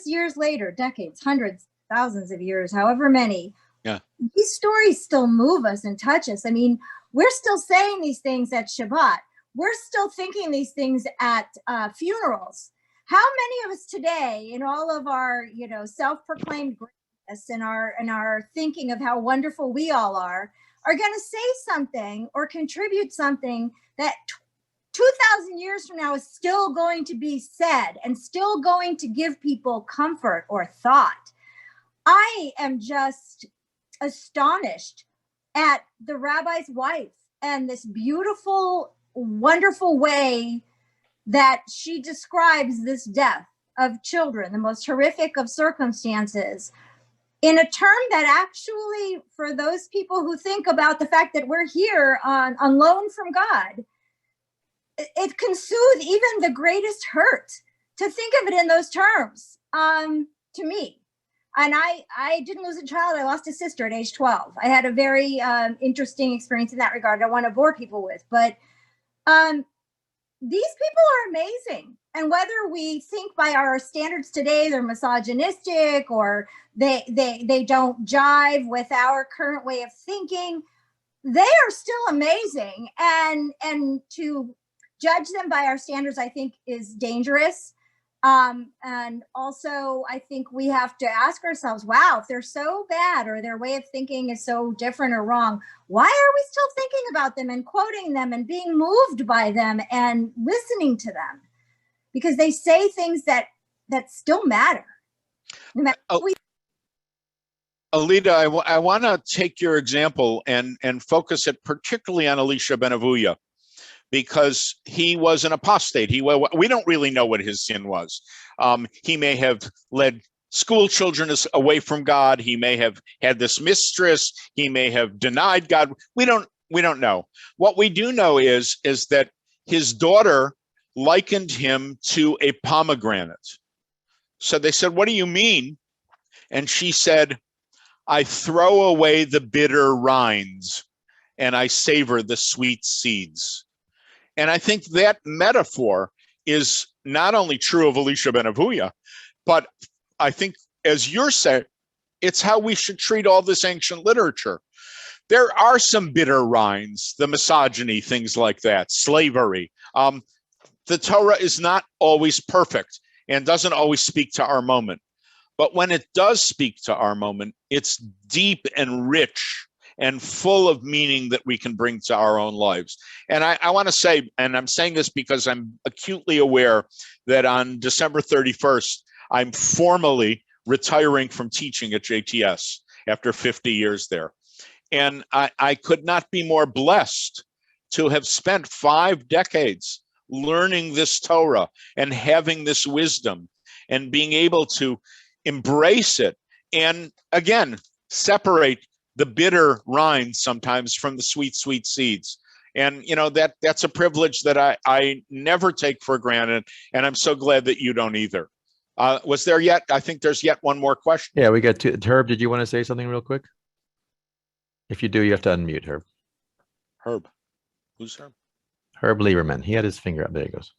years later, decades, hundreds, thousands of years, however many. Yeah. These stories still move us and touch us. I mean, we're still saying these things at Shabbat. We're still thinking these things at funerals. How many of us today, in all of our, self-proclaimed greatness and our thinking of how wonderful we all are going to say something or contribute something that 2,000 years from now is still going to be said and still going to give people comfort or thought? I am just astonished at the rabbi's wife and this beautiful, wonderful way that she describes this death of children, the most horrific of circumstances, in a term that actually, for those people who think about the fact that we're here on loan from God, it can soothe even the greatest hurt to think of it in those terms, to me. And I didn't lose a child. I lost a sister at age 12. I had a very interesting experience in that regard. I don't want to bore people with, but these people are amazing. And whether we think by our standards today, they're misogynistic or they don't jive with our current way of thinking, they are still amazing. And to judge them by our standards, I think, is dangerous. And also, I think we have to ask ourselves, wow, if they're so bad or their way of thinking is so different or wrong, why are we still thinking about them and quoting them and being moved by them and listening to them? Because they say things that still matter. No matter Alida, I want to take your example and focus it particularly on Elisha Ben Abuyah, because he was an apostate. We don't really know what his sin was. He may have led school children away from God. He may have had this mistress. He may have denied God. We don't know. What we do know is that his daughter likened him to a pomegranate. So they said, "What do you mean?" And she said, "I throw away the bitter rinds and I savor the sweet seeds." And I think that metaphor is not only true of Elisha Ben Abuyah, but I think, as you're saying, it's how we should treat all this ancient literature. There are some bitter rinds, the misogyny, things like that, slavery. The Torah is not always perfect and doesn't always speak to our moment. But when it does speak to our moment, it's deep and rich and full of meaning that we can bring to our own lives. And I want to say, and I'm saying this because I'm acutely aware that on December 31st, I'm formally retiring from teaching at JTS after 50 years there. And I could not be more blessed to have spent 5 decades learning this Torah and having this wisdom and being able to embrace it. And again, separate the bitter rind sometimes from the sweet, sweet seeds. And, that's a privilege that I never take for granted. And I'm so glad that you don't either. Was there yet? I think there's yet one more question. Yeah, we got to Herb. Did you want to say something real quick? If you do, you have to unmute Herb. Herb. Who's Herb? Herb Lieberman. He had his finger up. There he goes.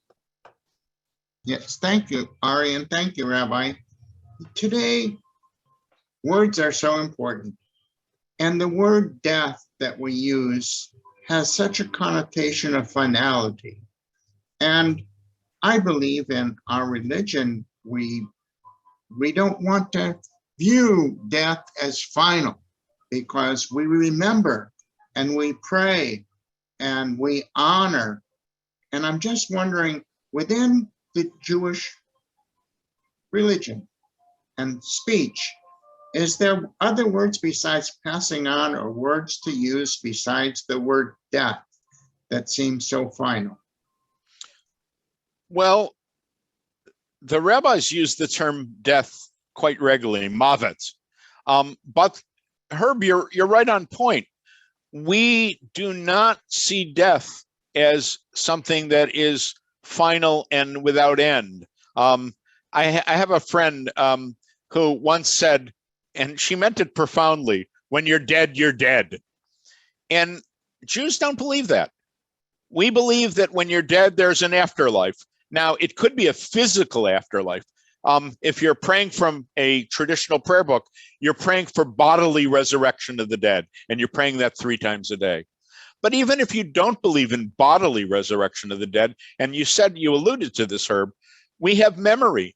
Yes, thank you, Ari, and thank you, Rabbi. Today, words are so important. And the word death that we use has such a connotation of finality. And I believe in our religion, we don't want to view death as final, because we remember and we pray and we honor. And I'm just wondering, within the Jewish religion and speech, is there other words besides passing on, or words to use besides the word death that seem so final? Well, the rabbis use the term death quite regularly, mavet. But Herb, you're right on point. We do not see death as something that is final and without end. I have a friend who once said, and she meant it profoundly, when you're dead, you're dead. And Jews don't believe that. We believe that when you're dead, there's an afterlife. Now, it could be a physical afterlife. If you're praying from a traditional prayer book, you're praying for bodily resurrection of the dead, and you're praying that 3 times a day. But even if you don't believe in bodily resurrection of the dead, and you alluded to this, Herb, we have memory.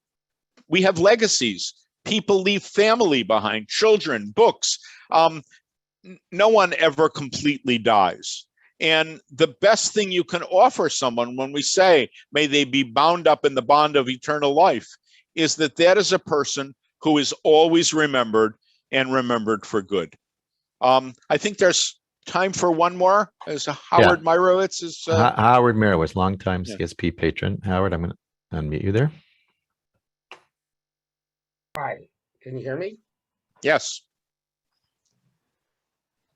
We have legacies. People leave family behind, children, books. No one ever completely dies. And the best thing you can offer someone when we say, may they be bound up in the bond of eternal life, is that is a person who is always remembered and remembered for good. I think there's time for one more. As Howard Meirowitz is. Howard Meirowitz, longtime CSP patron. Howard, I'm going to unmute you there. Hi, can you hear me? Yes.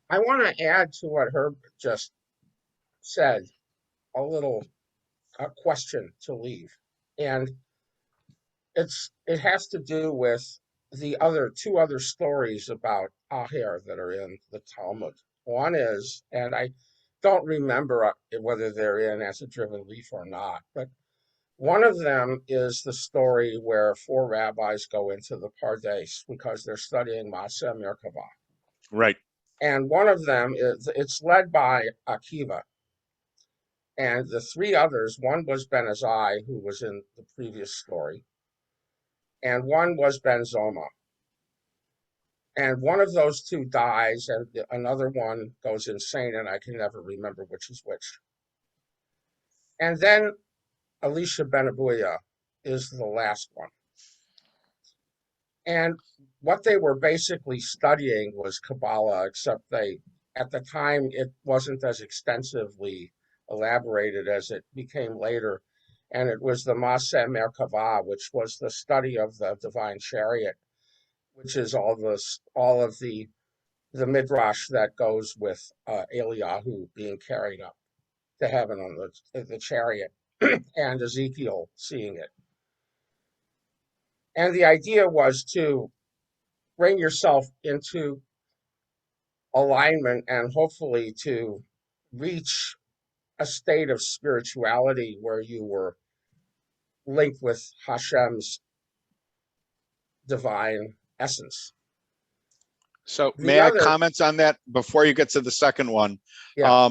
I want to add to what Herb just said, a little question to leave. And it has to do with the 2 other stories about Aher that are in the Talmud. One is, and I don't remember whether they're in As a Driven Leaf or not, but one of them is the story where 4 rabbis go into the Pardes because they're studying Maaseh Merkavah. Right. And one of them it's led by Akiva. And the 3 others, one was Ben Azai, who was in the previous story, and one was Ben Zoma. And one of those 2 dies, and another one goes insane, and I can never remember which is which. And then Elisha Ben Abuyah is the last one. And what they were basically studying was Kabbalah, except at the time, it wasn't as extensively elaborated as it became later. And it was the Maaseh Merkavah, which was the study of the divine chariot, which is all of the Midrash that goes with Eliyahu being carried up to heaven on the chariot and Ezekiel seeing it. And the idea was to bring yourself into alignment and hopefully to reach a state of spirituality where you were linked with Hashem's divine essence. So may I comment on that before you get to the second one? Yeah.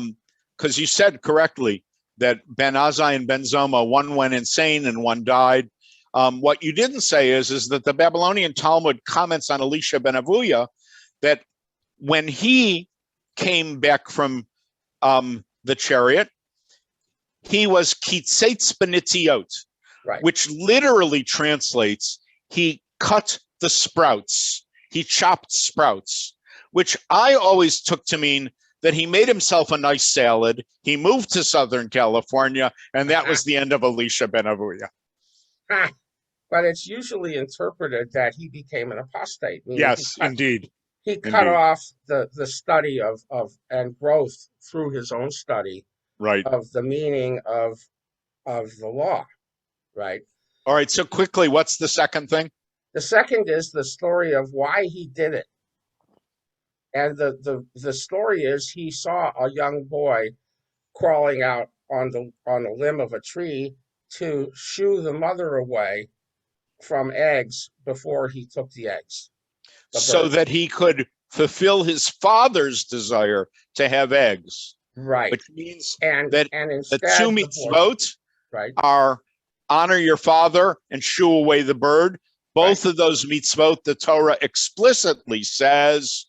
Because you said correctly that Ben Azai and Ben Zoma, one went insane and one died. What you didn't say is that the Babylonian Talmud comments on Elisha Ben Abuyah that when he came back from the chariot, he was kitzetz benitziot, right, which literally translates, he cut the sprouts, he chopped sprouts, which I always took to mean that he made himself a nice salad, he moved to Southern California, and that was the end of Elisha Ben Abuyah. But it's usually interpreted that he became an apostate. Yes, indeed. He cut off the study of and growth through his own study, right, of the meaning of the law, right? All right, so quickly, what's the second thing? The second is the story of why he did it. And the story is he saw a young boy crawling out on a limb of a tree to shoo the mother away from eggs before he took the eggs. So that he could fulfill his father's desire to have eggs. Right. Which means and that instead, the 2 mitzvot right, are honor your father and shoo away the bird. Both of those mitzvot, the Torah explicitly says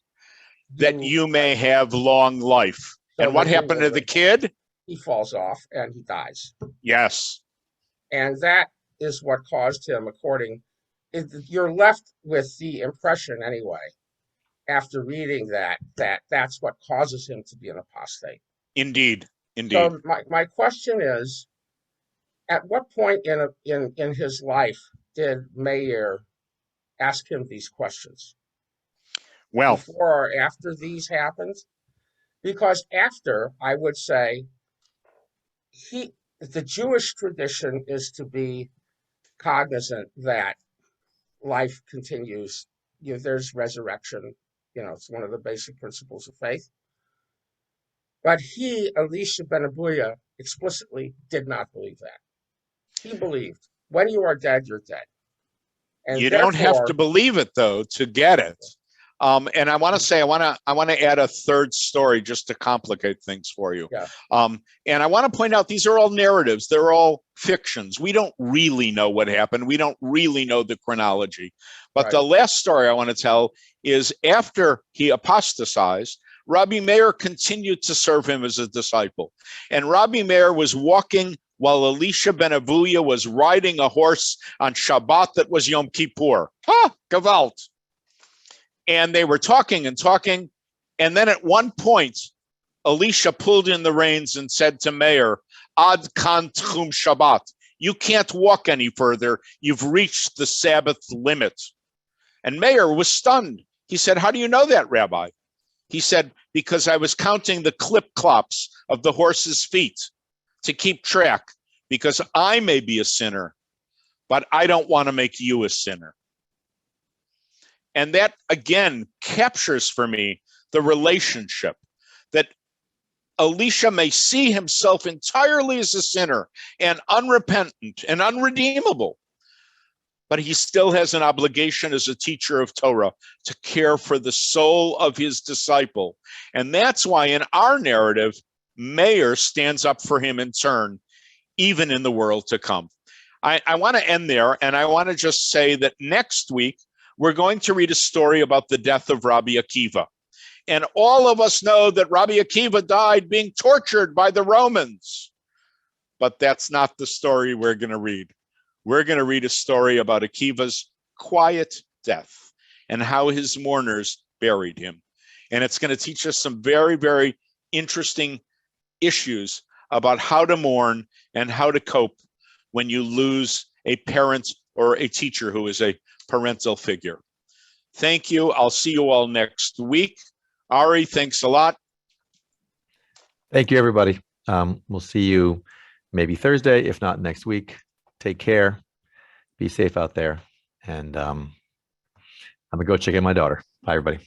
that you may have long life. So and what happened to the kid? He falls off and he dies. Yes. And that is what caused him, you're left with the impression anyway, after reading that's what causes him to be an apostate. Indeed. So my question is, at what point in his life did Meir ask him these questions? Well, before or after these happened? Because after, I would say, the Jewish tradition is to be cognizant that life continues. There's resurrection. It's one of the basic principles of faith. But he, Elisha Ben Abuyah, explicitly did not believe that. He believed, when you are dead, you're dead. And you don't have to believe it, though, to get it. And I want to say, I want to add a third story just to complicate things for you. Yeah. And I want to point out, these are all narratives. They're all fictions. We don't really know what happened. We don't really know the chronology. But the last story I want to tell is after he apostatized, Rabbi Meir continued to serve him as a disciple. And Rabbi Meir was walking while Elisha Ben Abuyah was riding a horse on Shabbat that was Yom Kippur. Ha! Gewalt. And they were talking and talking. And then at one point, Elisha pulled in the reins and said to Meir, Ad kan tchum Shabbat. You can't walk any further. You've reached the Sabbath limit. And Meir was stunned. He said, how do you know that, Rabbi? He said, because I was counting the clip-clops of the horse's feet to keep track, because I may be a sinner, but I don't want to make you a sinner. And that, again, captures for me the relationship that Elisha may see himself entirely as a sinner and unrepentant and unredeemable, but he still has an obligation as a teacher of Torah to care for the soul of his disciple. And that's why in our narrative, Meir stands up for him in turn, even in the world to come. I want to end there, and I want to just say that next week, we're going to read a story about the death of Rabbi Akiva. And all of us know that Rabbi Akiva died being tortured by the Romans. But that's not the story we're going to read. We're going to read a story about Akiva's quiet death and how his mourners buried him. And it's going to teach us some very, very interesting issues about how to mourn and how to cope when you lose a parent or a teacher who is a parental figure. Thank you. I'll see you all next week. Ari, thanks a lot. Thank you, everybody. We'll see you maybe Thursday, if not next week. Take care. Be safe out there. And I'm going to go check in my daughter. Bye, everybody.